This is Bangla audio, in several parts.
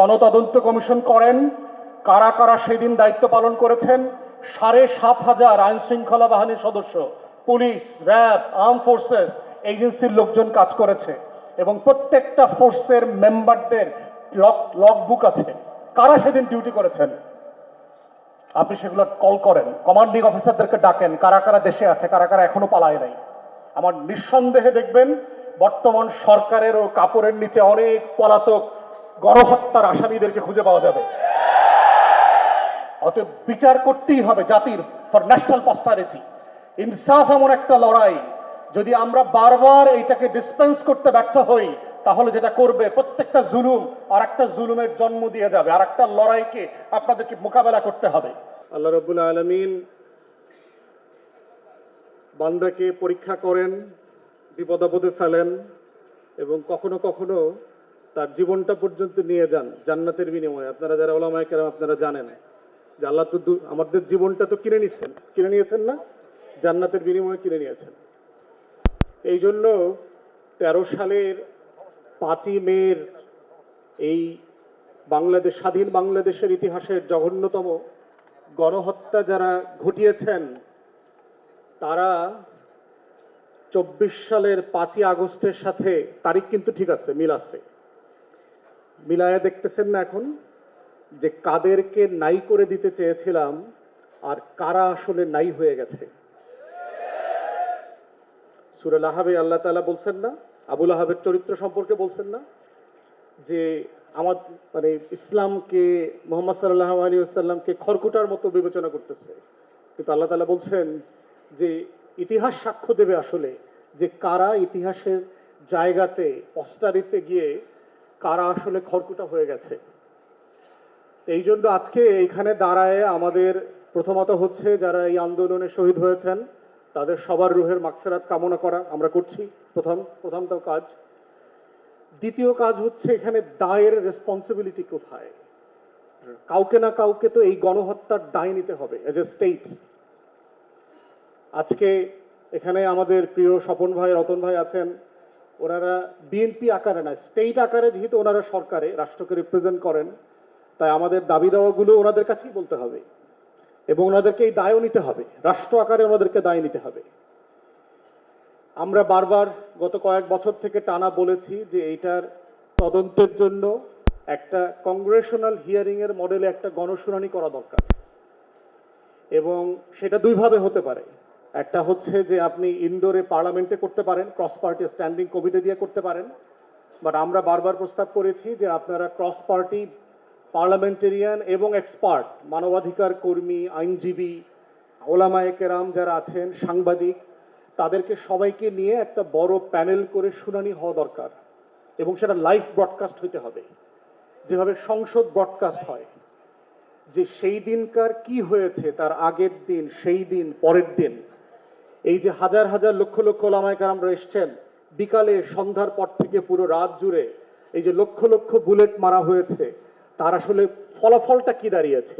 গণতদন্ত কমিশন করেন কারা কারা সেদিন দায়িত্ব পালন করেছেন। ৭,৫০০ আইন শৃঙ্খলা বাহিনীর সদস্য, পুলিশ, র্যাব, আর্ম ফোর্সেস, এজেন্সির লোকজন কাজ করেছে এবং প্রত্যেকটা ফোর্সের মেম্বারদের লগবুক আছে কারা সেদিন ডিউটি করেছেন। আপনি সেগুলো কল করেন, কমান্ডিং অফিসারদেরকে ডাকেন, কারা কারা দেশে আছে, কারা কারা এখনো পালায় নাই। আমার নিঃসন্দেহে দেখবেন বর্তমান সরকারের ও কাপড়ের নিচে অনেক পলাতক গণহত্যার আসামিদেরকে খুঁজে পাওয়া যাবে। অতএব বিচার করতেই হবে জাতির, ফর ন্যাশনাল পস্টারিটি। ইনসাফ এমন একটা লড়াই, যদি আমরা বারবার এইটাকে ডিসপেন্স করতে ব্যর্থ হই তাহলে যেটা করবে প্রত্যেকটা জুলুম আর একটা জুলুমের জন্ম দিয়ে যাবে, আর একটা লড়াইকে আপনাদেরকে মোকাবেলা করতে হবে। আল্লাহ রাব্বুল আলামিন বান্দাকে পরীক্ষা করেন, বিপদ আপদে ফেলেন এবং কখনো কখনো তার জীবনটা পর্যন্ত নিয়ে যান জান্নাতের বিনিময়ে। আপনারা যারা ওলামায়ে কেরাম আপনারা জানেন যে আল্লাহ তো আমাদের জীবনটা তো কিনে নিয়েছেন না, জান্নাতের বিনিময়ে কিনে নিয়েছেন। এই জন্য 13 সালের 5ই মের এই বাংলাদেশ, স্বাধীন বাংলাদেশের ইতিহাসের জঘন্যতম গণহত্যা যারা ঘটিয়েছেন তারা 24 সালের 5ই আগস্টের সাথে তারিখ কিন্তু ঠিক আছে, মিল আছে, মিলায়া দেখতেছেন না এখন যে কাদেরকে নাই করে দিতে চেয়েছিলাম আর কারা আসলে নাই হয়ে গেছে। সূরা লাহাবে আল্লাহ তাআলা বলছেন না, আবু লাহাবের চরিত্র সম্পর্কে বলছেন না যে আমার মানে ইসলামকে, মুহাম্মদ সাল্লাল্লাহু আলাইহি ওয়াসাল্লামকে খড়কুটার মতো বিবেচনা করতেছে, কিন্তু আল্লাহ তাআলা বলছেন যে ইতিহাস সাক্ষ্য দেবে আসলে যে কারা ইতিহাসের জায়গাতে পস্টারিতে গিয়ে কারা আসলে খড়কুটা হয়ে গেছে। এই জন্য আজকে এইখানে দাঁড়ায় আমাদের প্রথমত হচ্ছে যারা এই আন্দোলনে শহীদ হয়েছেন তাদের সবার রুহের মাগফিরাত কামনা করা আমরা করছি, প্রথমত কাজ। দ্বিতীয় কাজ হচ্ছে এখানে দায়ের রেসপন্সিবিলিটি কোথায়? কাউকে না কাউকে তো এই গণহত্যার দায় নিতে হবে এজ এ স্টেট। আজকে এখানে আমাদের প্রিয় স্বপন ভাই, রতন ভাই আছেন, ওনারা বিএনপি আকারে না, স্টেট আকারে যেহেতু ওনারা সরকারে রাষ্ট্রকে রিপ্রেজেন্ট করেন, তাই আমাদের দাবি দাওয়াগুলো ওনাদের কাছেই বলতে হবে এবং ওনাদেরকে এই দায়ও নিতে হবে, রাষ্ট্র আকারে ওনাদেরকে দায় নিতে হবে। আমরা বারবার গত কয়েক বছর থেকে টানা বলেছি যে এইটার তদন্তের জন্য একটা কংগ্রেশনাল হিয়ারিং এর মডেলে একটা গণশুনানি করা দরকার এবং সেটা দুইভাবে হতে পারে। একটা হচ্ছে যে আপনি ইনডোরে পার্লামেন্টে করতে পারেন, ক্রস পার্টি স্ট্যান্ডিং কমিটি দিয়ে করতে পারেন, বাট আমরা বারবার প্রস্তাব করেছি যে আপনারা ক্রস পার্টি পার্লামেন্টেরিয়ান এবং এক্সপার্ট, মানবাধিকার কর্মী, আইনজীবী, ওলামায়ে কেরাম যারা আছেন, সাংবাদিক, তাদেরকে সবাইকে নিয়ে একটা বড় প্যানেল করে শুনানি হওয়া দরকার এবং সেটা লাইভ ব্রডকাস্ট হইতে হবে, যেভাবে সংসদ ব্রডকাস্ট হয়, যে সেই দিনকার কি হয়েছে তার আগের দিন, সেই দিন, পরের দিন। এই যে হাজার হাজার লক্ষ লক্ষ ওলামায়ে কেরামরা এসছেন, বিকালে সন্ধ্যার পর থেকে পুরো রাত জুড়ে এই যে লক্ষ লক্ষ বুলেট মারা হয়েছে, তার আসলে ফলাফলটা কি দাঁড়িয়েছে?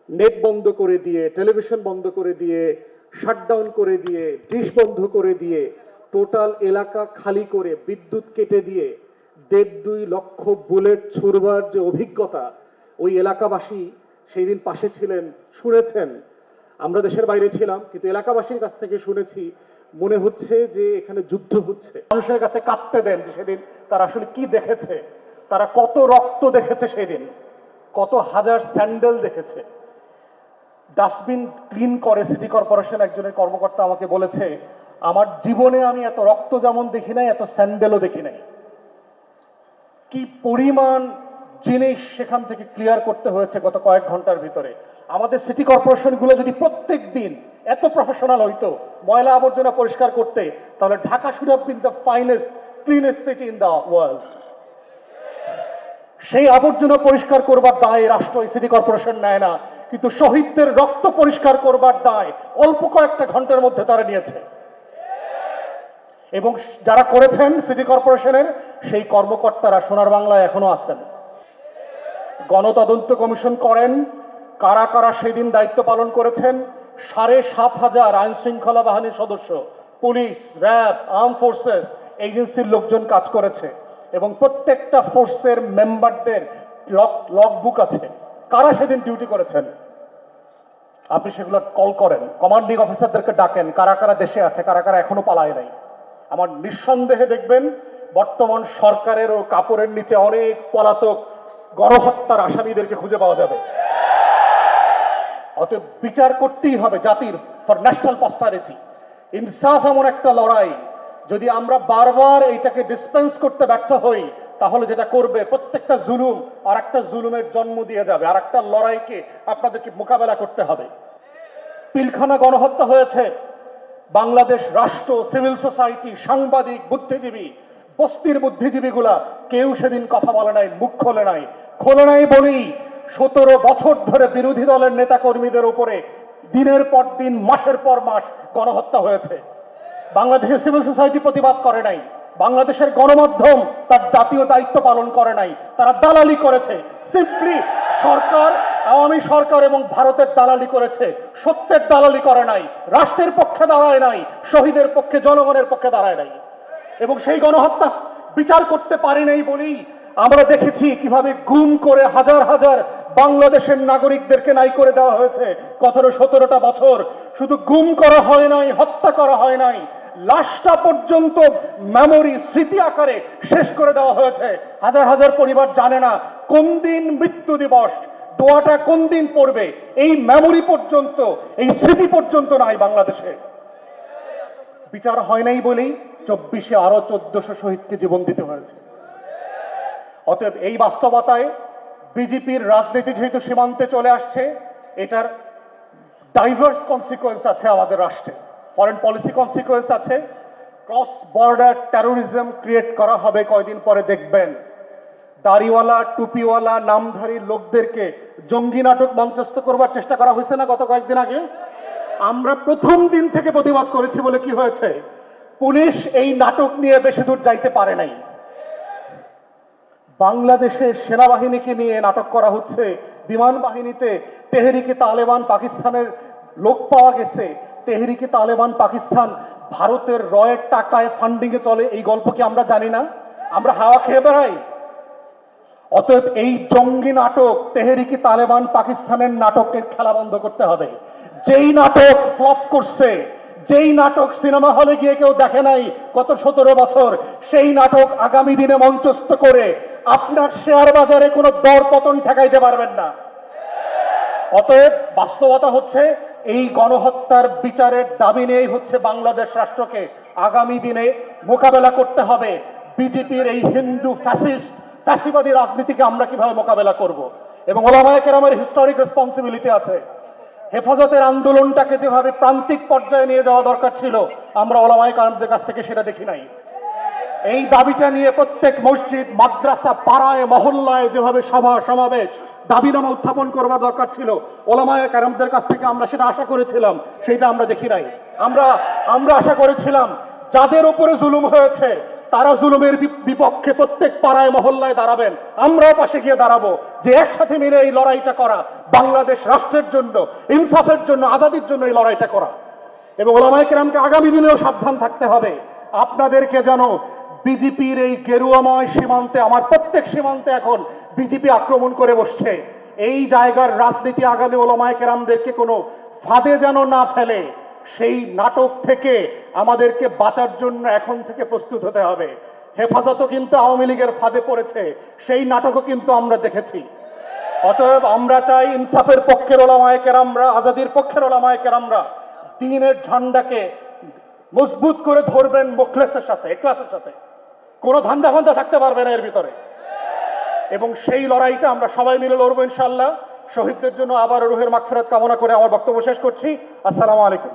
নেট বন্ধ করে দিয়ে, টেলিভিশন বন্ধ করে দিয়ে, শাটডাউন করে দিয়ে, ডিশ বন্ধ করে দিয়ে, টোটাল এলাকা খালি করে, বিদ্যুৎ কেটে দিয়ে 1.5-2 লক্ষ বুলেট ছুড়বার যে অভিজ্ঞতা, ওই এলাকাবাসী সেই দিন পাশে ছিলেন, শুনেছেন। আমরা দেশের বাইরে ছিলাম কিন্তু এলাকাবাসীর কাছ থেকে শুনেছি, মনে হচ্ছে যে এখানে যুদ্ধ হচ্ছে। মানুষের কাছে কাঁদতে দেন যে সেদিন তারা আসলে কি দেখেছে, তারা কত রক্ত দেখেছে, সেদিন কত হাজার স্যান্ডেল দেখেছে। ডাস্টবিন ক্লিন করে সিটি কর্পোরেশন একজনের কর্মকর্তা আমাকে বলেছে, আমার জীবনে আমি এত রক্ত যেমন দেখি নাই, এত স্যান্ডেলও দেখি নাই। কি পরিমাণ জিনিস সেখান থেকে ক্লিয়ার করতে হয়েছে গত কয়েক ঘন্টার ভিতরে। আমাদের সিটি কর্পোরেশনগুলো যদি প্রত্যেক দিন এত প্রফেশনাল হইতো ময়লা আবর্জনা পরিষ্কার করতে, তাহলে Dhaka should have been the finest cleanest city in the world. সেই আবর্জনা পরিষ্কার করবার দায় রাষ্ট্র সিটি কর্পোরেশন নেয় না, কিন্তু শহীদদের রক্ত পরিষ্কার করবার দায় অল্প কয়েকটা ঘন্টার মধ্যে তারা নিয়েছে। এবং যারা করেছেন সিটি কর্পোরেশনের সেই কর্মকর্তারা সোনার বাংলায় এখনো আছেন। গণতদন্ত কমিশন করেন কারা কারা সেদিন দায়িত্ব পালন করেছেন। ৭,৫০০ আইন শৃঙ্খলা বাহিনীর সদস্য, পুলিশ, র্যাব, আর্ম ফোর্সেস, এজেন্সির লোকজন কাজ করেছে এবং প্রত্যেকটা ফোর্সের মেম্বারদের লগ বুক আছে, কারা সেদিন ডিউটি করেছেন আপনি সেগুলো কল করেন, কমান্ডিং অফিসারদেরকে ডাকেন, কারা কারা দেশে আছে, কারা কারা এখনো পালায় নাই। আমার নিঃসন্দেহে দেখবেন বর্তমান সরকারেরও কাপড়ের নিচে অনেক পলাতক গণহত্যার আসামিদেরকে খুঁজে পাওয়া যাবে। অতএব বিচার করতেই হবে জাতির, ফর ন্যাশনাল পস্টারিটি। ইনসাফ এমন একটা লড়াই, যদি আমরা বারবার এইটাকে ডিসপেন্স করতে ব্যর্থ হই, তাহলে যেটা করবে প্রত্যেকটা জুলুম আর একটা জুলুমের জন্ম দিয়ে যাবে, আর একটা লড়াইকে আপনাদেরকে মোকাবেলা করতে হবে। পিলখানা গণহত্যা হয়েছে, বাংলাদেশ রাষ্ট্র, সিভিল সোসাইটি, সাংবাদিক, বুদ্ধিজীবী, বস্তির বুদ্ধিজীবীগুলা কেউ সেদিন কথা বলে নাই, মুখ খোলে নাই বলেই 17 বছর ধরে বিরোধী দলের নেতা কর্মীদের উপরে দিনের পর দিন, মাসের পর মাস গণহত্যা হয়েছে। বাংলাদেশের সিভিল সোসাইটি প্রতিবাদ করে নাই, বাংলাদেশের গণমাধ্যম তার জাতীয় দায়িত্ব পালন করে নাই, তারা দালালি করেছে। সিম্পলি সরকার, আওয়ামী সরকার এবং ভারতের দালালি করেছে, সত্যের দালালি করে নাই, রাষ্ট্রের পক্ষে দাঁড়ায় নাই, শহীদের পক্ষে, জনগণের পক্ষে দাঁড়ায় নাই। এবং সেই গণহত্যা বিচার করতে পারি নাই বলেই আমরা দেখেছি কিভাবে গুম করে হাজার হাজার বাংলাদেশের নাগরিকদেরকে নাই করে দেওয়া হয়েছে। 17টা বছর শুধু গুম করা হয় নাই, হত্যা করা হয় নাই, লাশটা পর্যন্ত মেমোরি, স্মৃতি আকারে শেষ করে দেওয়া হয়েছে। হাজার হাজার পরিবার জানে না কোন দিন মৃত্যু দিবস, দোয়াটা কোন দিন পড়বে, এই মেমোরি পর্যন্ত, এই স্মৃতি পর্যন্ত নাই বাংলাদেশে। বিচার হয় নাই বলেই 24-এ আরো 1400 শহীদকে জীবন দিতে হয়েছে। অতএব এই বাস্তবতায় বিজেপির রাজনীতি যেহেতু সীমান্তে চলে আসছে, এটার ডাইভার্স কনসিকুয়েন্স আছে আমাদের রাষ্ট্রে, ফরেন পলিসি কনসিকুয়েন্স আছে, ক্রস বর্ডার টেরোরিজম ক্রিয়েট করা হবে। কয়দিন পরে দেখবেন দাড়িওয়ালা, টুপিওয়ালা, নামধারী লোকদেরকে জঙ্গি নাটক মঞ্চস্থ করবার চেষ্টা করা হয়েছে না গত কয়েকদিন আগে? আমরা প্রথম দিন থেকে প্রতিবাদ করেছি বলে কি হয়েছে? পুলিশ এই নাটক নিয়ে বেশি দূর যাইতে পারে নাই। বাংলাদেশের সেনাবাহিনীকে নিয়ে নাটক করা হচ্ছে, বিমান বাহিনীতে তেহরিকে তালেবান পাকিস্তানের লোক পাওয়া গেছে। তেহরিকে তালেবান পাকিস্তান ভারতের রয়ের টাকায় ফান্ডিং এ চলে, এই গল্প কি আমরা জানি না? আমরা হাওয়া খেয়ে বেড়াই? অতএব এই জঙ্গি নাটক, তেহরিকে তালেবান পাকিস্তানের নাটকের খেলা বন্ধ করতে হবে। যেই নাটক ফ্লপ করছে, যেই নাটক সিনেমা হলে গিয়ে কেউ দেখে নাই গত 17 বছর, সেই নাটক আগামী দিনে মঞ্চস্থ করে আপনার শেয়ার বাজারে কোনো দর পতন ঠেকাইতে পারবেন না। অতএব বাস্তবতা হচ্ছে এই গণহত্যার বিচারের দাবি নিয়েই হচ্ছে বাংলাদেশ রাষ্ট্রকে আগামী দিনে মোকাবেলা করতে হবে। বিজেপির এই হিন্দু ফ্যাসিবাদী রাজনীতিকে আমরা কিভাবে মোকাবেলা করব, এবং ওলামায়ে কেরামের হিস্টোরিক রেসপন্সিবিলিটি আছে। হেফাজতের আন্দোলনটাকে যেভাবে প্রান্তিক পর্যায়ে নিয়ে যাওয়া দরকার ছিল, আমরা ওলামায়ে কেরামদের কাছ থেকে সেটা দেখি নাই। এই দাবিটা নিয়ে প্রত্যেক মসজিদ, মাদ্রাসা, পাড়ায়, মহল্লায় যেভাবে সভা সমাবেশ, দাবিনামা উত্থাপন করবার দরকার ছিল, ওলামায়ে কেরামদের কাছ থেকে আমরা সেটা আশা করেছিলাম, সেটা আমরা দেখি নাই। আমরা আশা করেছিলাম যাদের উপরে জুলুম হয়েছে তারা জুলুমের বিপক্ষে প্রত্যেক পাড়ায় মহল্লায় দাঁড়াবেন, আমরাও পাশে গিয়ে দাঁড়াবো, যে একসাথে মিলে এই লড়াইটা করা, বাংলাদেশ রাষ্ট্রের জন্য, ইনসাফের জন্য, আজাদির জন্য এই লড়াইটা করা। এবং ওলামায়ে কেরামকে আগামী দিনেও সাবধান থাকতে হবে, আপনাদেরকে যেন বিজেপির এই গেরুয়াময় সীমান্তে, আমার প্রত্যেক সীমান্তে এখন বিজেপি আক্রমণ করে বসছে, এই জায়গার রাজনীতি আগামী ওলামায়ে কেরামদেরকে কোনো ফাঁদে যেন না ফেলে, সেই নাটক থেকে আমাদেরকে বাঁচার জন্য এখন থেকে প্রস্তুত হতে হবে। হেফাজতও কিন্তু আওয়ামী লীগের ফাঁদে পড়েছে, সেই নাটকও কিন্তু আমরা দেখেছি। অতএব আমরা চাই ইনসাফের পক্ষের ওলামায়ে কেরামরা, আজাদির পক্ষের ওলামায়ে কেরামরা দ্বীনের ঝান্ডাকে মজবুত করে ধরবেন, মুখলেসের সাথে, ইখলাসের সাথে, কোনো ধান্দা ফান্দা থাকতে পারবে না এর ভিতরে। এবং সেই লড়াইটা আমরা সবাই মিলে লড়বো ইনশাআল্লাহ। শহীদদের জন্য আবার রুহের মাগফিরাত কামনা করে আমার বক্তব্য শেষ করছি। আসসালামু আলাইকুম।